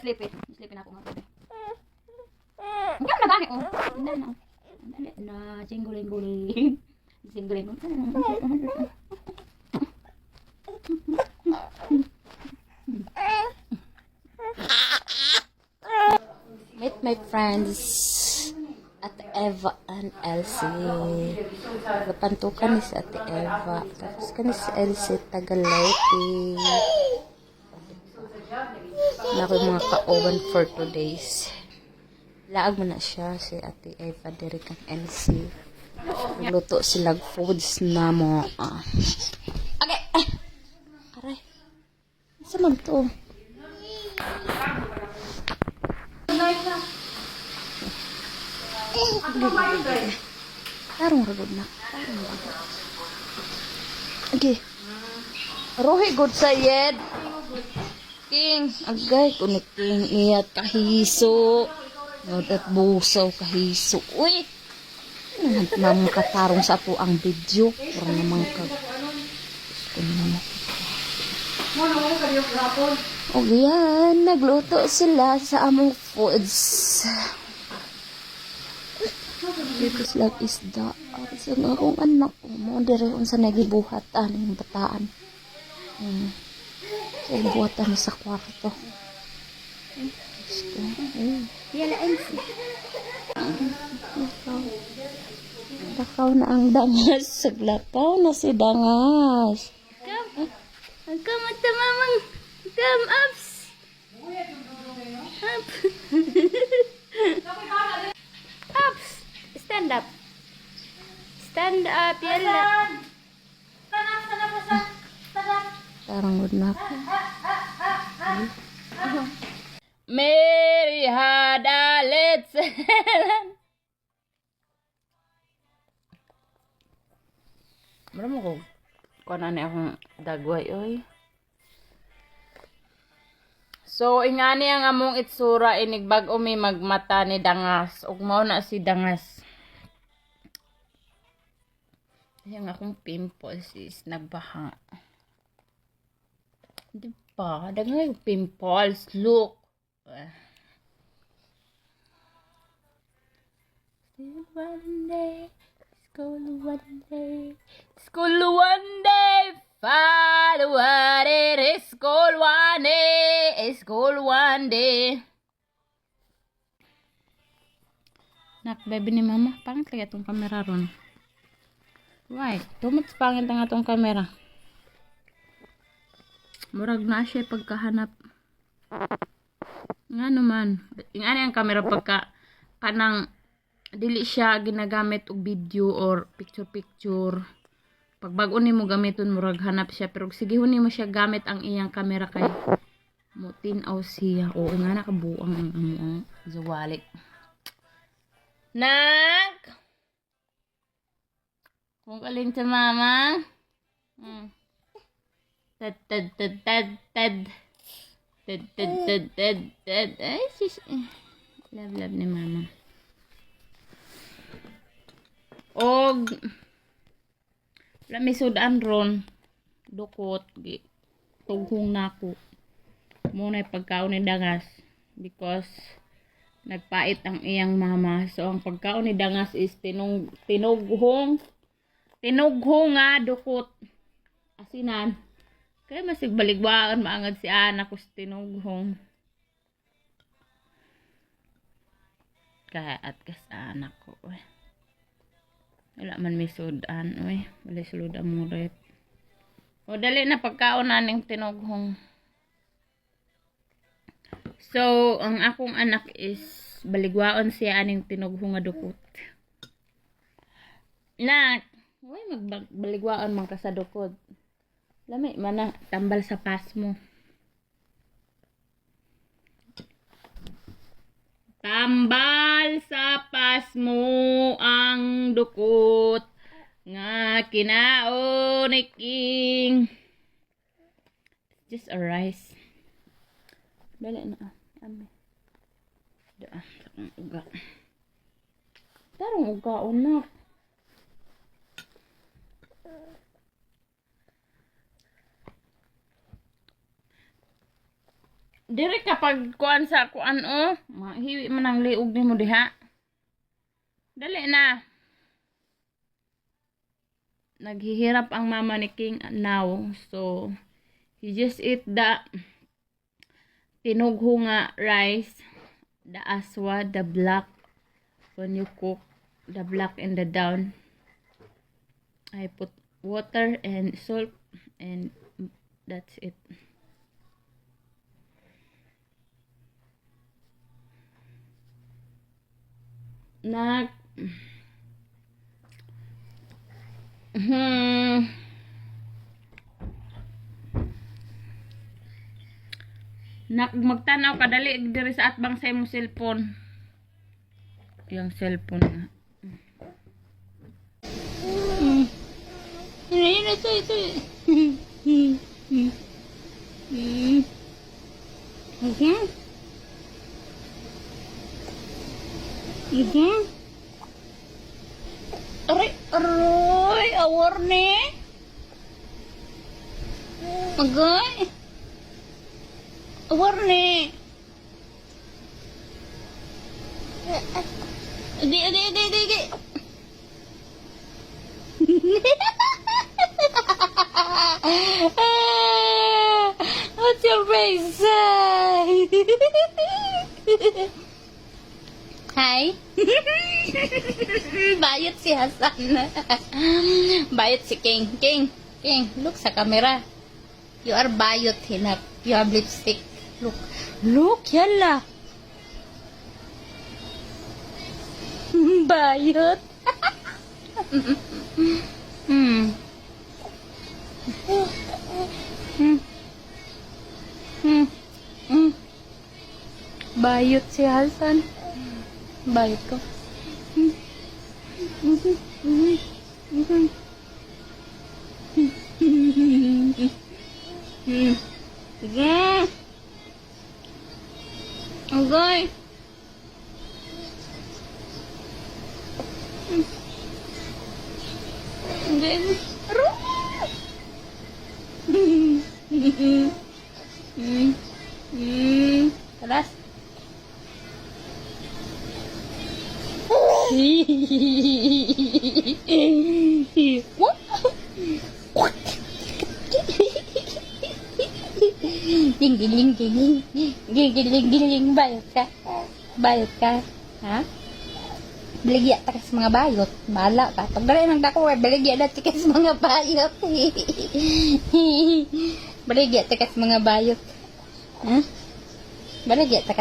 Sleepy. Sleepy na ako nga bebe. Ang ganda gani oh. Hindi na. Dali na, singguling-guling. Singguling. Meet my friends at Eva and Elsie. Napantukan ni si Ate Eva. Tapos ka ni si Elsie Tagalayti. Na ako yung mga ka-oven for 2 days. Laag mo na siya si Ate Eva, Derek and Elsie. Nagluto sila foods na mo. Okay. Aray. Isa man to. Tarong ragod na. Okay. Rohi good sa yed. King. Agay ko ni King. Iyat kahiso. At busaw kahiso. Uy. Ano katarong sa ato ang video. Para naman ka. Gusto naman. O yan. Nagluto sila sa among foods. Dito sila isda. Kasi nga akong anak ko mo. Dire sa nagibuhatan yung bataan. So, buhatan sa kwarto. Gusto. Yalain si. Lakaw na ang dangas. Saglakaw na si dangas. Come at the mamang. Come ups. Up. Ups. Stand up. Stand up. Yala. Tarang good na ako. Mary had a let's Maramo ko. Kuha na akong dagway, oy. So, ingani ang among itsura, inigbag umi magmata ni dangas. Ug mao na si dangas. Yung akong pimples is nagbaha. Diba? Dagang yung pimples. Look. One day, school one day, school one day, follow what it is, school one day, school one day. Nak, baby ni mama, pangit lagi itong kamera ron. Why? Tumot pangit ang itong kamera. Murag na siya pagkahanap. Nga naman. Yung ano yung camera pagka kanang dili siya ginagamit og video or picture. Pag bago ni mo gamiton murag hanap siya. Pero sige huni mo siya gamit ang iyang camera kay mo tinaw siya. Oo nga nakabuang ang zawalik. Nak! Kung galing sa mama. Tad. Ay, sis. Love ni mama. Og may sudan ron. Dukot. Tughong nako. Muna pagkaon ni dangas. Because nagpait ang iyang mama. So, ang pagkaon ni dangas is tinughong nga dukot. Asinan. Kaya masig baligwaan maangad si anak ko sa tinughong. Kaya at kas anak ko. Wala man may sudan. Wala sudan mo rin. O dali na pagkaon na ng tinughong. So, ang akong anak is baligwaon siya aning tinughong nga dukot. Nak, magbaligwaon man ka sa dukot. Lami, mana, tambal sa pas mo. Tambal sa pas mo ang dukot nga kinao ni King. Just a rice. Dali na. Ame. Tarong uga. Tarong uga, unak. Dire kapag kuan sa kuan o, mahiwi man ang liog nimo diha. Dali na. Naghihirap ang mama ni King now. So, he just eat the tinugho nga rice, the aswa, the black. When you cook the black and the down, I put water and salt and that's it. Nag magtanaw ka dali diri sa atbang sa imong cellphone. Yung cellphone nga. Ayun na ito. Aray, awar ni. Agay. Awar ni. Di. What's your face? Hi. Bayot si Hasan. Bayot si King. King, look sa camera. You are bayot, hinap. You have lipstick. Look, yalla. Bayot. Bayot si Hasan. Bayot ko. Okay. Alas. Ging, bayot ka, ha? Baligya ta kas mga bayot, bala ka. Pag dali nang dako, baligya na ta kas mga bayot. Baligya ta kas mga bayot, ha? Baligya ta